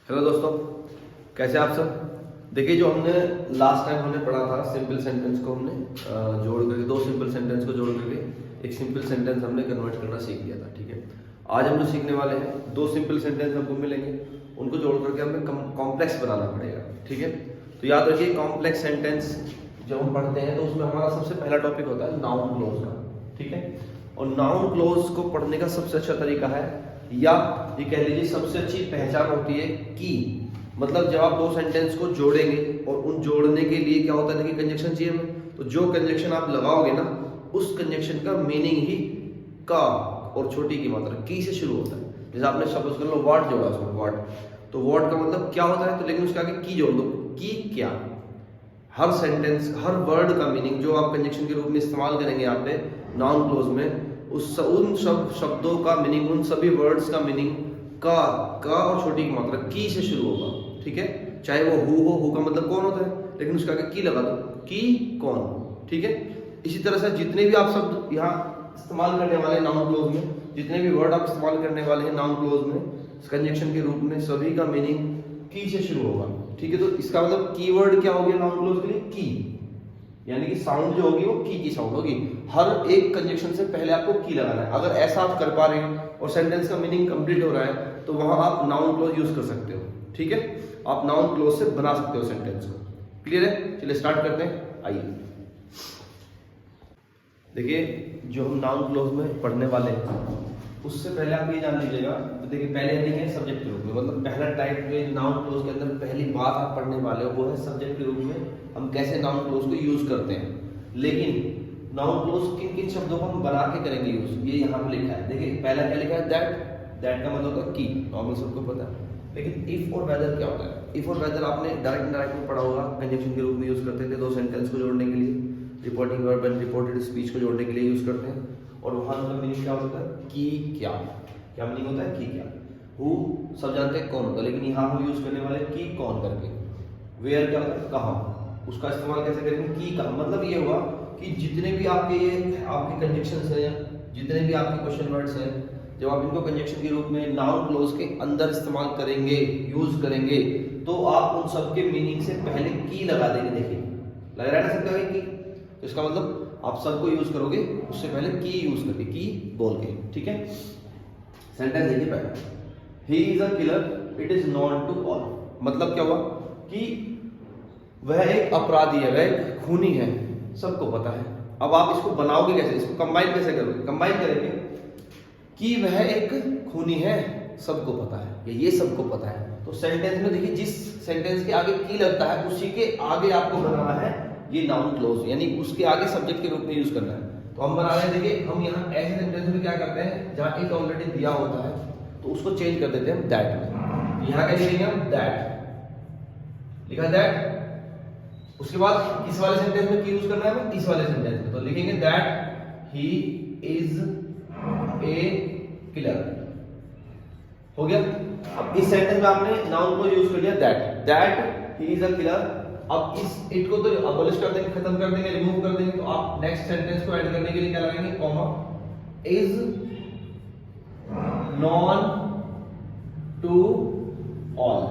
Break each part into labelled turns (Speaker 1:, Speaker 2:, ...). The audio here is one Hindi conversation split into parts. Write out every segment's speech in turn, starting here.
Speaker 1: हेलो दोस्तों, कैसे आप सब। देखिए, जो हमने लास्ट टाइम हमने पढ़ा था सिंपल सेंटेंस को हमने जोड़ करके, दो सिंपल सेंटेंस को जोड़ करके एक सिंपल सेंटेंस हमने कन्वर्ट करना सीख लिया था। ठीक है, आज हम जो सीखने वाले हैं, दो सिंपल सेंटेंस हमको मिलेंगे, उनको जोड़ करके हमें कॉम्प्लेक्स बनाना पड़ेगा। ठीक है, तो याद रखिए, कॉम्प्लेक्स सेंटेंस जब हम पढ़ते हैं तो उसमें हमारा सबसे पहला टॉपिक होता है नाउन क्लोज का। ठीक है, और नाउन क्लोज को पढ़ने का सबसे अच्छा तरीका है, या ये कह लीजिए सबसे अच्छी पहचान होती है की। मतलब जब आप दो सेंटेंस को जोड़ेंगे और उन जोड़ने के लिए क्या होता है, देखिए कंजक्शन चाहिए हमें, तो जो कंजक्शन आप लगाओगे ना, उस कंजक्शन का मीनिंग ही का और छोटी की मात्रा की से शुरू होता है। जैसे आपने सपोज कर लो व्हाट जोड़ा उसमें, व्हाट, तो व्हाट का मतलब क्या होता है, तो लेकिन उसके आगे की जोड़ दो, की क्या। हर सेंटेंस, हर वर्ड का मीनिंग जो आप कंजक्शन के रूप में इस्तेमाल करेंगे यहाँ पे नाउन क्लोज में, उन सब शब्दों का मीनिंग, उन सभी वर्ड्स का मीनिंग का और छोटी की मात्रा की से शुरू होगा। ठीक है, चाहे वो हु का मतलब कौन होता है, लेकिन उसके आगे की लगा दो, की कौन। ठीक है, इसी तरह से जितने भी आप शब्द यहाँ इस्तेमाल करने वाले हैं नाउन क्लोज में, जितने भी वर्ड आप इस्तेमाल करने वाले हैं नाउन क्लोज में कंजक्शन के रूप में, सभी का मीनिंग की से शुरू होगा। ठीक है, तो इसका मतलब कीवर्ड क्या हो गया नाउन क्लोज के लिए, की, यानी कि साउंड जो होगी वो की साउंड होगी। हर एक कंजक्शन से पहले आपको की लगाना है। अगर ऐसा आप कर पा रहे हैं और सेंटेंस का मीनिंग कंप्लीट हो रहा है, तो वहां आप नाउन क्लोज यूज कर सकते हो। ठीक है, आप नाउन क्लोज से बना सकते हो सेंटेंस को। क्लियर है, चलिए स्टार्ट करते हैं। आइए देखिए, जो हम नाउन क्लोज में पढ़ने वाले हैं उससे पहले आप ये जान लीजिएगा। तो देखिए, पहले हेडिंग है सब्जेक्ट के रूप में, मतलब पहला टाइप में नाउन क्लोज के अंदर पहली बात आप पढ़ने वाले हो वो है सब्जेक्ट के रूप में हम कैसे नाउन क्लोज को यूज करते हैं। लेकिन नाउन क्लोज किन किन शब्दों को हम बना के करेंगे यूज, ये यहाँ पे लिखा है। देखिए, पहला क्या लिखा है, दैट का मतलब होता है की, नॉर्मल सबको पता है। लेकिन इफ और वेदर क्या होता है, इफ और वेदर आपने डायरेक्ट इंडायरेक्ट में पढ़ा होगा, कंजक्शन के रूप में यूज करते थे दो सेंटेंस को जोड़ने के लिए, reporting verb and reported speech को जोड़ने के लिए यूज करते हैं। और वहां का मीनिंग क्या होता है, की क्या, क्या मीनिंग होता है, की क्या। हु सब जानते हैं कौन होता है, लेकिन यहाँ हम यूज करने वाले की कौन करके। वेयर क्या होता है, कहाँ, उसका इस्तेमाल कैसे करेंगे, की कहाँ। मतलब ये हुआ कि जितने भी आपके कंजक्शंस हैं, जितने भी आपके क्वेश्चन वर्ड्स हैं, जब आप इनको कंजक्शन के रूप में नाउन क्लोज के अंदर इस्तेमाल करेंगे, यूज करेंगे, तो आप उन सबके मीनिंग से पहले की लगा देंगे। देखिए, लग रहा है ना सबका की, तो इसका मतलब आप सबको यूज करोगे उससे पहले की यूज करके, की बोल के। ठीक है, सेंटेंस देखिए पहला, he is a killer it is known to all. मतलब क्या हुआ कि वह एक अपराधी है, वह एक खूनी है, सबको पता है। अब आप इसको बनाओगे कैसे, इसको कंबाइन कैसे करोगे, कंबाइन करेंगे कि वह एक खूनी है, सबको पता है, ये सबको पता है। तो सेंटेंस में देखिए, जिस सेंटेंस के आगे की लगता है उसी के आगे आपको बनाना है ये नाउन क्लोज, यानी उसके आगे सब्जेक्ट के रूप में यूज करना है। तो हम बना रहे हैं, देखिए हम यहाँ ऐसे सेंटेंस में क्या करते हैं, जहाँ एक ऑलरेडी दिया होता है तो उसको चेंज कर देते हैं हम दैट में। यहाँ क्या लिखेंगे हम, दैट, लिखा दैट। उसके बाद इस वाले सेंटेंस में की यूज करना है हमें, इस वाले सेंटेंस में, तो लिखेंगे that he is a killer. हो गया। अब इस सेंटेंस में आपने नाउन को यूज कर लिया that he is a killer. अब इस इट को तो अबॉलिश कर देंगे, खत्म कर देंगे, रिमूव कर देंगे। तो आप नेक्स्ट सेंटेंस को ऐड करने के लिए क्या लगाएंगे, comma, is known to all.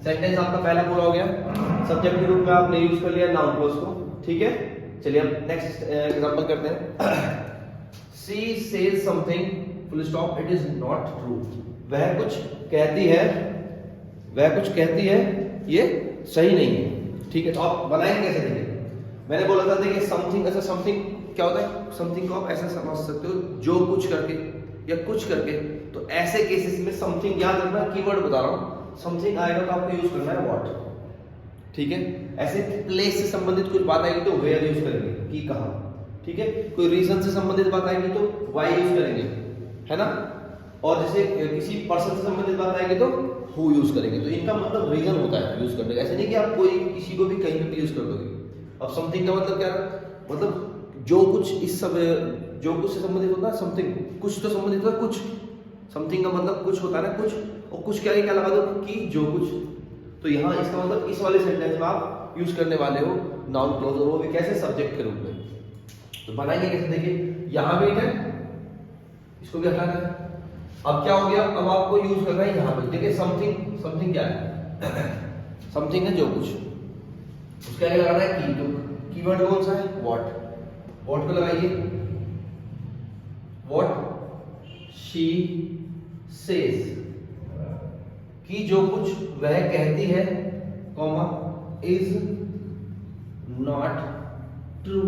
Speaker 1: Sentence आपका पहला पूरा हो गया, सब्जेक्ट के रूप में आपने यूज कर लिया नाउन क्लोज को। ठीक है, चलिए अब नेक्स्ट एग्जांपल करते हैं। She says something full stop it is not true. वह कुछ कहती है, वह कुछ कहती है, ये सही नहीं है। ठीक है, तो आप बनाएंगे कैसे, देखिए मैंने बोला था, देखिए समथिंग, ऐसा समथिंग क्या होता है, समथिंग को आप ऐसा समझ सकते हो, जो कुछ करके या कुछ करके। तो ऐसे केसेस में समथिंग याद रखना, कीवर्ड बता रहा हूं, समथिंग आएगा तो आपको यूज करना है व्हाट। ठीक है, ऐसे प्लेस से संबंधित कुछ बात आएगी तो वेयर यूज करेंगे, की कहां। ठीक है, कोई रीजन से संबंधित बात आएगी तो वाई यूज करेंगे, है ना। और जैसे किसी पर्सन से संबंधित बात आएगी तो हु यूज करेंगे। तो इनका मतलब रीजन होता है यूज करने का, ऐसे नहीं कि आप कोई किसी को भी कहीं पे भी यूज कर दोगे। अब समथिंग का मतलब क्या है, मतलब जो कुछ इस सब, जो कुछ से संबंधित होता है, समथिंग कुछ तो संबंधित होता है, कुछ, समथिंग का मतलब कुछ होता है ना, कुछ, और कुछ क्या लगा दो कि जो कुछ। तो यहाँ इसका मतलब इस वाले सेंटेंस में आप यूज करने वाले हो नाउन क्लोज, और वो भी कैसे, सब्जेक्ट के रूप में। तो बनाएंगे कैसे, देखिए यहाँ भी है, इसको भी हटाना है, अब क्या हो गया, अब आपको यूज करना है यहाँ पे। देखिए समथिंग, समथिंग क्या है, समथिंग है जो कुछ, उसका आगे लगाना है की। तो कीवर्ड कौन सा है, व्हाट, व्हाट को लगाइए, व्हाट शी सेज, कि जो कुछ वह कहती है, कॉमा इज नॉट ट्रू।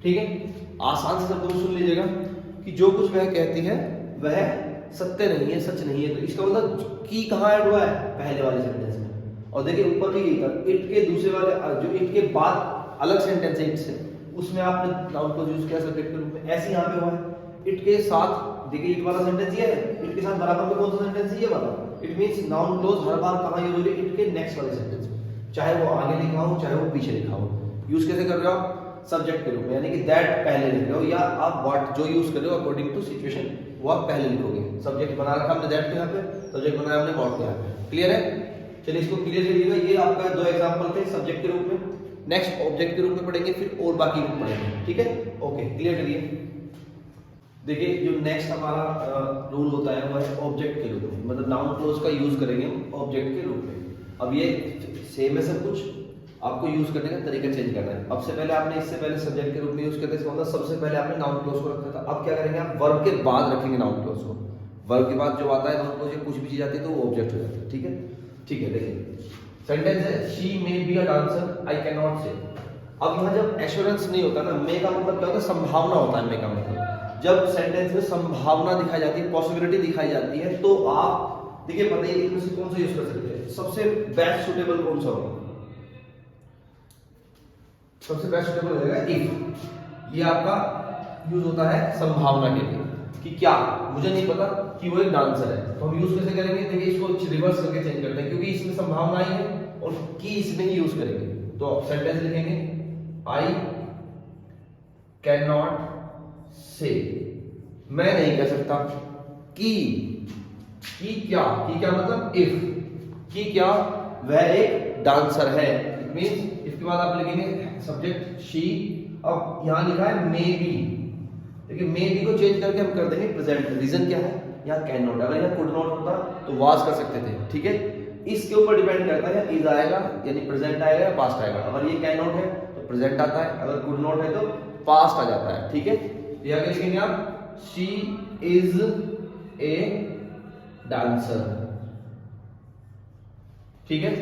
Speaker 1: ठीक है, आसान से शब्दों में सुन लीजिएगा कि जो कुछ वह कहती है वह सत्य नहीं है, सच नहीं है। तो इसका मतलब की कहाँ ऐड हुआ है, पहले वाले सेंटेंस में। और देखिए ऊपर भी यही था, इट के दूसरे वाले जो इट के बाद अलग सेंटेंस है इट से, उसमें आपने नाउन क्लॉज यूज किया सब्जेक्ट के रूप में। ऐसे यहाँ पे हुआ है इट के साथ, देखिए इट वाला सेंटेंस ये है, इट के साथ बराबर में कौन सा सेंटेंस है, ये वाला। इट मींस नाउन क्लॉज हर बार कहाँ यूज हो रही है, इट के नेक्स्ट वाले सेंटेंस में, चाहे वो आगे लिखा हो चाहे वो पीछे लिखा हो। यूज कैसे कर रहे हो आप, सब्जेक्ट के रूप में, यानी कि दैट पहले लिख रहे हो, या आप व्हाट जो यूज कर रहे हो अकॉर्डिंग टू सिचुएशन वो आप पहले लिखोगे। सब्जेक्ट बना रखा हमने दैट के यहाँ पे, सब्जेक्ट बनाया हमने व्हाट के यहाँ पे। क्लियर है, चलिए इसको क्लियर करिएगा। ये आपका दो एग्जांपल थे सब्जेक्ट के रूप में, नेक्स्ट ऑब्जेक्ट के रूप में पढ़ेंगे, फिर और बाकी रूप पढ़ेंगे। ठीक है, ओके, क्लियर करिए। देखिए जो नेक्स्ट हमारा रूल होता है वो है ऑब्जेक्ट के रूप में, मतलब नाउन क्लॉज का यूज करेंगे हम ऑब्जेक्ट के रूप में। अब ये सेम है सब कुछ, आपको यूज करने का तरीका चेंज करना है। अब से पहले आपने इससे पहले सब्जेक्ट के रूप में यूज करते थे, मतलब सबसे पहले आपने नाउन क्लॉज को रखा था। अब क्या करेंगे, आप वर्ब के बाद रखेंगे नाउन क्लॉज को। वर्ब के बाद जो आता है नाउन क्लॉज, कुछ भी चीज आती है तो वो ऑब्जेक्ट हो जाता है। ठीक है, ठीक है। देखिए सेंटेंस है she may be a dancer, I can not से। अब यहाँ जब एश्योरेंस नहीं होता ना, मे का मतलब क्या होता है, संभावना होता है। मे का मतलब जब सेंटेंस में संभावना दिखाई जाती है, पॉसिबिलिटी दिखाई जाती है, तो आप देखिए बताइए इनमें से कौन सा यूज कर सकते हैं, सबसे बेस्ट सुटेबल कौन सा होगा, सबसे बेस्ट सुटेबल रहेगा इफ। ये आपका यूज होता है संभावना के लिए कि क्या, मुझे नहीं पता कि वो एक डांसर है, तो हम यूज कैसे करेंगे, देखिए इसको रिवर्स करके चेंज करते हैं, क्योंकि इसमें संभावना ही है और की इसमें ही यूज करेंगे। तो सेंटेंस लिखेंगे आई कैन नॉट से, मैं नहीं कह सकता कि क्या, की क्या मतलब इफ, कि क्या वह एक डांसर है। इट मींस इसके बाद आप लिखेंगे सब्जेक्ट शी। अब यहां लिखा है मे बी, देखिए मे बी को चेंज करके हम कर देंगे प्रेजेंट। रीजन क्या है, यहाँ कैन नॉट, अगर यहाँ कुड नॉट होता तो वाज कर सकते थे। ठीक है, इसके ऊपर डिपेंड करता है, इज आएगा यानी प्रेजेंट आएगा या पास्ट आएगा। अगर ये कैन नॉट है तो प्रेजेंट आता है, अगर कुड नॉट है तो पास्ट आ जाता है। ठीक है, यह क्या लिखेंगे आप, शी इज ए डांसर। ठीक है,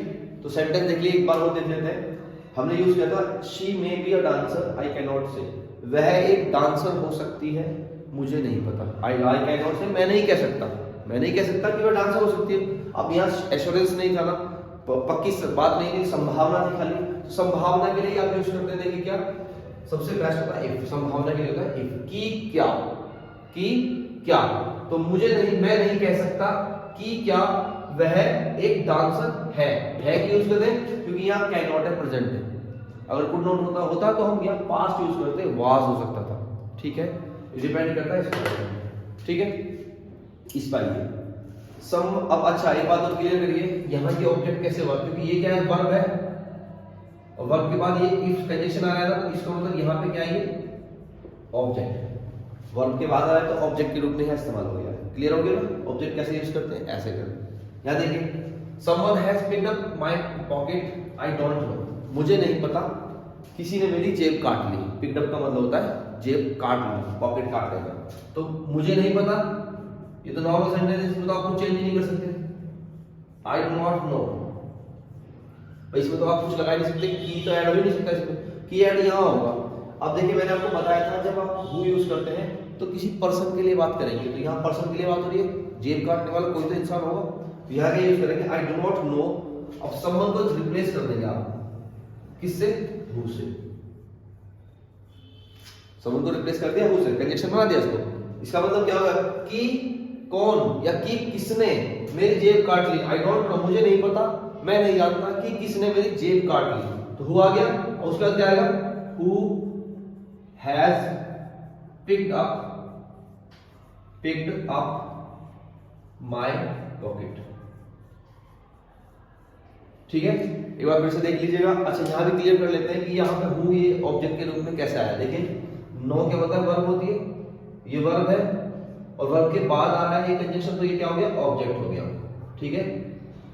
Speaker 1: तो सेंटेंस देख लीजिए एक बार और देख लेते हैं। हमने यूज किया था she may be a dancer, I can not से, वह एक डांसर हो सकती है, मुझे नहीं पता। आई कैन नॉट से, मैं नहीं कह सकता, मैं नहीं कह सकता कि वह डांसर हो सकती है। अब यहाँ एश्योरेंस नहीं था ना, पक्की बात नहीं थी, संभावना थी खाली। तो संभावना के लिए आप यूज करते हैं, देखिए क्या सबसे बेस्ट होता है इफ, संभावना के लिए होता है इफ। की क्या, की क्या, तो मुझे नहीं, मैं नहीं कह सकता कि क्या वह एक डांसर है कि यूज करते हैं, क्योंकि यहाँ कैन नॉट है, प्रेजेंट है। अगर कुड नॉट होता तो हम यहाँ पास्ट यूज करते, वाज हो सकता था। ठीक है, डिपेंड करता है इस पर। ठीक है, इस पर सम। अब अच्छा एक बात और क्लियर करिए, यहाँ के ऑब्जेक्ट कैसे हुआ, क्योंकि ये क्या है, वर्ब है, और वर्ब के बाद ये इफ कंडीशन आ रहा है, तो इसका मतलब यहाँ पे क्या है, ऑब्जेक्ट। वर्ब के बाद आ रहा है तो ऑब्जेक्ट के रूप में यहाँ इस्तेमाल हो गया। क्लियर हो गया ना, ऑब्जेक्ट कैसे यूज करते हैं, ऐसे करते हैं। यहाँ देखिए someone has picked up my pocket, I don't know, मुझे नहीं पता किसी ने मेरी जेब काट ली। पिक्ड अप का मतलब होता है जेब काट ली, पॉकेट काट लेगा। तो मुझे नहीं पता, ये तो नॉर्मल सेंटेंस है, इसमें तो आप कुछ चेंज नहीं कर सकते। आई डू नॉट नो, इसमें तो आप कुछ लगा नहीं सकते, की तो ऐड हो ही नहीं सकता इसमें, की ऐड यहाँ होगा। अब देखिए मैंने आपको बताया था जब आप हु यूज करते हैं तो किसी पर्सन के लिए बात करेंगे, तो यहाँ पर्सन के लिए बात हो रही है, जेब काटने वाला कोई तो इंसान होगा, तो यहाँ क्या यूज करेंगे, आई डू नॉट नो। अब समवन को रिप्लेस कर देंगे आप, किससे, हु से। समवन को रिप्लेस कर दिया हु से, कंजक्शन बना दिया इसको। इसका मतलब क्या होगा, कि कौन या कि किसने मेरी जेब काट ली। आई डोंट नो, मुझे नहीं पता, मैं नहीं जानता कि किसने मेरी जेब काट ली। तो हु आ गया, और उसके बाद क्या आएगा, who has picked up my pocket. ठीक है, एक बार फिर से देख लीजिएगा। अच्छा यहां भी क्लियर कर लेते हैं कि यहाँ पे हु ये ऑब्जेक्ट के रूप में कैसे आया। देखिए नो के मतलब वर्ब होती है, ये वर्ब है और वर्ब के बाद आ रहा है ये कंजंक्शन, तो ये क्या हो गया, ऑब्जेक्ट हो गया। ठीक है,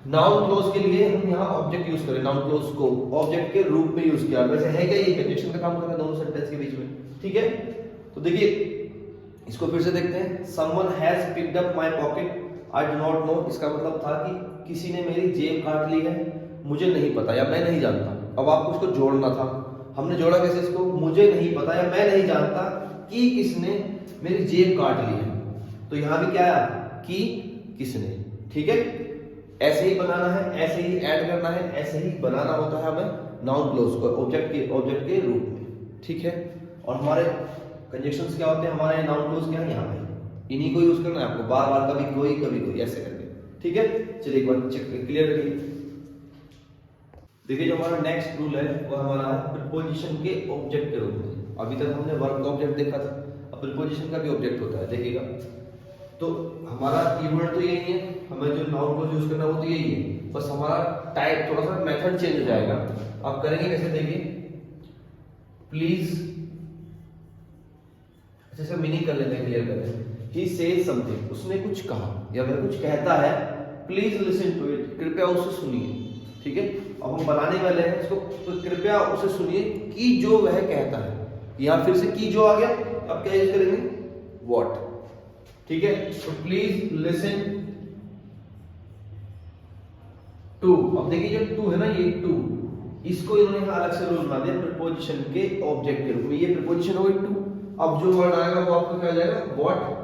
Speaker 1: नाउन क्लोज के लिए हम यहाँ ऑब्जेक्ट यूज करें, नाउन क्लोज को ऑब्जेक्ट के रूप में यूज किया। वैसे है क्या, ये कंजंक्शन का काम कर रहा है दोनों सेंटेंस के बीच में। ठीक है, तो देखिए इसको फिर से देखते हैं। Someone has picked up my pocket, I do not know, इसका मतलब था कि किसी ने मेरी जेब काट ली है, मुझे नहीं पता या मैं नहीं जानता। अब आपको इसको जोड़ना था, हमने जोड़ा कैसे इसको, मुझे नहीं पता या मैं नहीं जानता कि किसने मेरी जेब काट ली है। तो यहां भी क्या है कि किसने। ठीक है, ऐसे ही बनाना है, ऐसे ही ऐड करना है, ऐसे ही बनाना होता है हमें नाउन क्लोज को ऑब्जेक्ट के रूप में। ठीक है, और हमारे कंजक्शंस क्या होते हैं, हमारे नाउन क्लोज क्या है, यहाँ पे इन्हीं को यूज करना है आपको, बार बार कभी कोई ऐसे करके। ठीक है, चलिए एक बार चेक क्लियर करिए। देखिए जो हमारा नेक्स्ट रूल है वो हमारा है प्रीपोजिशन के ऑब्जेक्ट के रूप में। अभी तक हमने वर्ब का ऑब्जेक्ट देखा था, अब प्रीपोजिशन का भी ऑब्जेक्ट होता है, देखिएगा। तो हमारा कीवर्ड तो यही है, हमें जो नाउन क्लोज यूज करना है वो तो यही है, बस हमारा टाइप थोड़ा सा मेथड चेंज हो जाएगा। आप करेंगे कैसे, देखिए प्लीज, जैसे मीनिंग कर लेते हैं, क्लियर कर लेते हैं। ही सेज समथिंग, उसने कुछ कहा या वह कुछ कहता है, प्लीज लिसन टू इट, कृपया उसे सुनिए। ठीक है, अब हम बनाने वाले हैं इसको, तो कृपया उसे सुनिए कि जो वह कहता है। यहां फिर से की जो आ गया, अब क्या यूज करेंगे, व्हाट। ठीक है, तो प्लीज लिसन टू, अब देखिए जो टू है ना, ये टू, इसको इन्होंने अलग से रूल बना दिया प्रीपोजिशन के ऑब्जेक्ट के रूप में। ये प्रीपोजिशन हो गई टू, अब जो वर्ड आएगा वो आपका क्या जाएगा, व्हाट।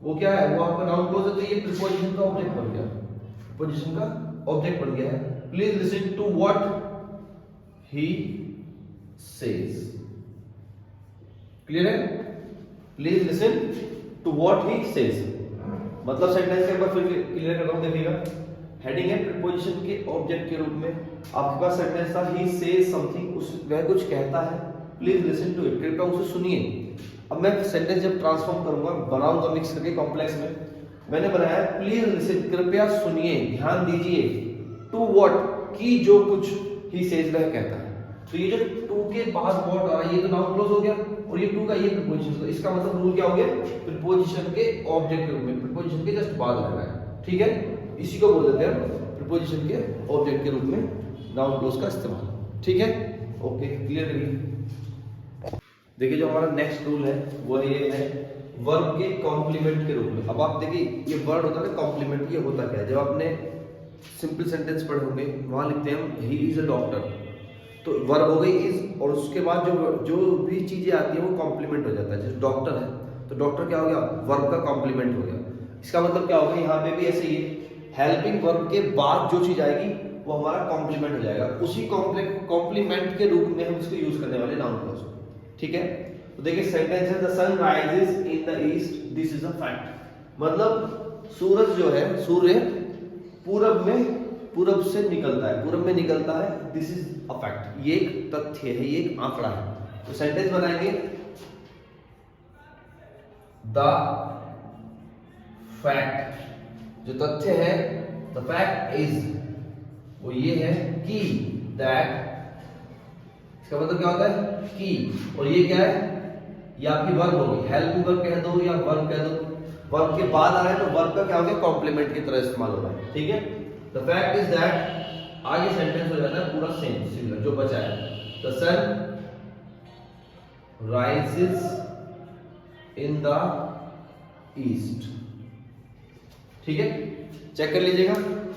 Speaker 1: वो क्या है, वो आपका नाउन क्लोज है, तो ये प्रीपोजिशन का ऑब्जेक्ट बन गया, प्रीपोजिशन का ऑब्जेक्ट बन गया है। Please listen to what he says, clear है, please listen to what he says. मतलब सेंटेंस के एक बार फिर क्लियर करता हूं, देखिएगा। हेडिंग है प्रीपोजिशन के ऑब्जेक्ट के रूप में, आपके पास सेंटेंस था ही सेज समथिंग, वह कुछ कहता है, प्लीज लिसन टू इट, कृपया उसे सुनिए। अब मैं सेंटेंस जब ट्रांसफॉर्म करूंगा, बनाऊंगा मिक्स करके कॉम्प्लेक्स में, मैंने बनाया प्लीज लिसन, कृपया सुनिए, ध्यान दीजिए, टू व्हाट, की जो कुछ ही सेज वह कहता है। तो ये जो टू के बाद व्हाट आ रहा है, ये तो नाउन क्लोज हो गया, और ये टू का ये प्रीपोजिशन, तो इसका मतलब रूल क्या हो गया, प्रीपोजिशन के ऑब्जेक्ट के रूप में, प्रीपोजिशन के जस्ट बाद आ रहा है। ठीक है, इसी को बोल देते हैं प्रीपोजिशन के ऑब्जेक्ट के रूप में नाउन क्लोज का इस्तेमाल। ठीक है, ओके, क्लियर करिए। देखिए जो हमारा नेक्स्ट रूल है वो ये है वर्ब के कॉम्प्लीमेंट के रूप में। अब आप देखिए ये वर्ड होता है ना कॉम्प्लीमेंट, ये होता क्या है, जब आपने सिंपल सेंटेंस पढ़े होंगे वहां लिखते हैं हम ही इज अ डॉक्टर, तो वर्ब हो गई इज, और उसके बाद जो भी चीजें आती हैं वो कॉम्प्लीमेंट हो जाता है। जैसे डॉक्टर है तो डॉक्टर क्या हो गया, वर्ब का कॉम्प्लीमेंट हो गया। इसका मतलब क्या होगा, यहाँ पे भी ऐसे ही हेल्पिंग वर्ब के बाद जो चीज आएगी वो हमारा कॉम्प्लीमेंट हो जाएगा, उसी कॉम्प्लीमेंट के रूप में हम इसको यूज करने वाले नाउन क्लोज। ठीक है, तो देखिए सेंटेंस है the sun rises in the east, this is a fact. मतलब सूरज जो है, सूर्य पूरब से निकलता है, पूरब में निकलता है, दिस इज अ फैक्ट, ये एक तथ्य है, ये एक आंकड़ा है। तो सेंटेंस बनाएंगे द फैक्ट, जो तथ्य है द फैक्ट इज, वो ये है कि दैट, इसका मतलब क्या होता है कि, और ये क्या है, ये आपकी वर्ब होगी, हेल्पिंग वर्ब कह दो या वर्ब कह दो, वर्ब के बाद आ रहा है तो वर्ब का क्या हो गया, कॉम्प्लीमेंट की तरह इस्तेमाल हो रहा है। ठीक है, द फैक्ट इज दैट, आगे सेंटेंस हो जाता है पूरा सेम सिमिलर जो बचा है, the sun rises in the east. ठीक है, चेक कर लीजिएगा,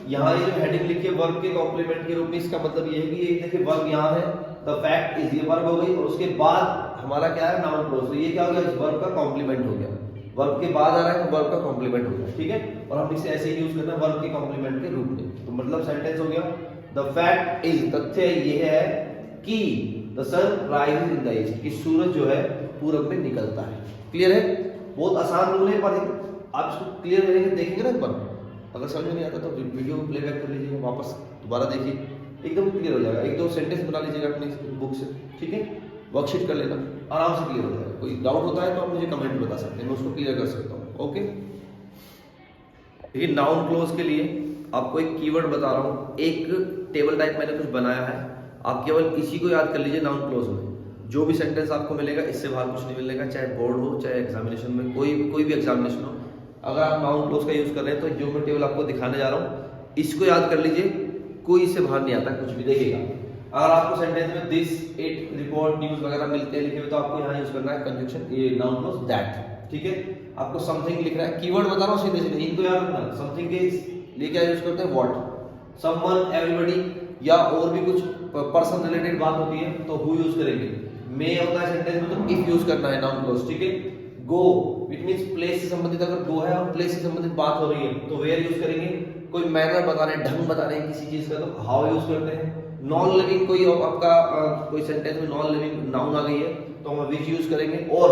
Speaker 1: यहाँ ये जो हेडिंग लिखी है वर्ब के कॉम्प्लीमेंट के रूप में, इसका मतलब ये है कि ये देखिए वर्ब यहाँ है, द फैक्ट इज, ये वर्ब हो गई, और उसके बाद हमारा क्या है, नाउन क्लोज, तो ये क्या हो गया, वर्ब का कॉम्प्लीमेंट हो गया, वर्ब के बाद आ रहा है तो वर्ब का कॉम्प्लीमेंट हो गया। ठीक है, और हम इसे ऐसे ही यूज करते हैं वर्ब के कॉम्प्लीमेंट के रूप में। तो मतलब सेंटेंस हो गया द फैक्ट इज, तथ्य ये है कि the sun rises in the east, कि सूरज जो है पूरब में निकलता है। क्लियर है, बहुत आसान रूल है, पर आप इसको क्लियर करेंगे, देखेंगे ना एक बार, अगर समझ में नहीं आता तो वीडियो को प्लेबैक कर लीजिएगा, वापस दोबारा देखिए, एकदम क्लियर हो जाएगा। एक दो सेंटेंस बना लीजिएगा अपनी बुक से, ठीक है, वर्कशीट कर लेना, आराम से क्लियर हो जाएगा। कोई डाउट होता है तो आप मुझे कमेंट में बता सकते हैं, मैं उसको क्लियर कर सकता हूँ। ओके, देखिए नाउन क्लोज के लिए आपको एक कीवर्ड बता रहा हूँ, एक टेबल टाइप मैंने कुछ बनाया है, आप केवल इसी को याद कर लीजिए नाउन क्लोज में। जो भी सेंटेंस आपको मिलेगा इससे बाहर कुछ नहीं मिलेगा, चाहे बोर्ड हो चाहे एग्जामिनेशन में कोई भी एग्जामिनेशन हो। अगर आप नाउन क्लोज का यूज कर रहे हैं तो जो मैं टेबल आपको दिखाने जा रहा हूँ इसको याद कर लीजिए, कोई इससे बाहर नहीं आता कुछ भी। देखिएगा अगर आपको सेंटेंस में दिस, इट, रिपोर्ट, न्यूज वगैरह मिलते हैं लिखे हुए तो आपको यहाँ यूज करना है कंजंक्शन, ये नाउन क्लोज दैट, ठीक है। आपको समथिंग लिख रहा है, कीवर्ड बता रहा हूँ सीधे सीधे, इनको याद रखना। समथिंग के लिए क्या यूज करते हैं, व्हाट, समवन, एवरीबॉडी, या और भी कुछ पर्सन रिलेटेड बात होती है तो हु यूज करेंगे। मे होता है सेंटेंस में तो इफ यूज करना है नाउन क्लोज, ठीक है। गो इट मींस प्लेस से संबंधित, अगर गो है और प्लेस से संबंधित बात हो रही है तो वेयर यूज करेंगे। कोई मैनर बता रहे हैं, ढंग बता रहे हैं किसी चीज का तो हाउ यूज करते हैं। नॉन लिविंग कोई आपका कोई सेंटेंस में नॉन लिविंग नाउन आ गई है तो हम विच यूज करेंगे, और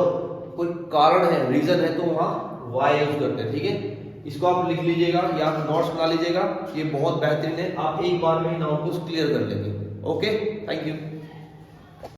Speaker 1: कोई कारण है, रीजन है तो वहां वाई यूज करते हैं, ठीक है। इसको आप लिख लीजिएगा या नोट्स बना लीजिएगा, ये बहुत बेहतरीन है, आप एक बार में नाउन को क्लियर कर लेंगे। Okay, thank you.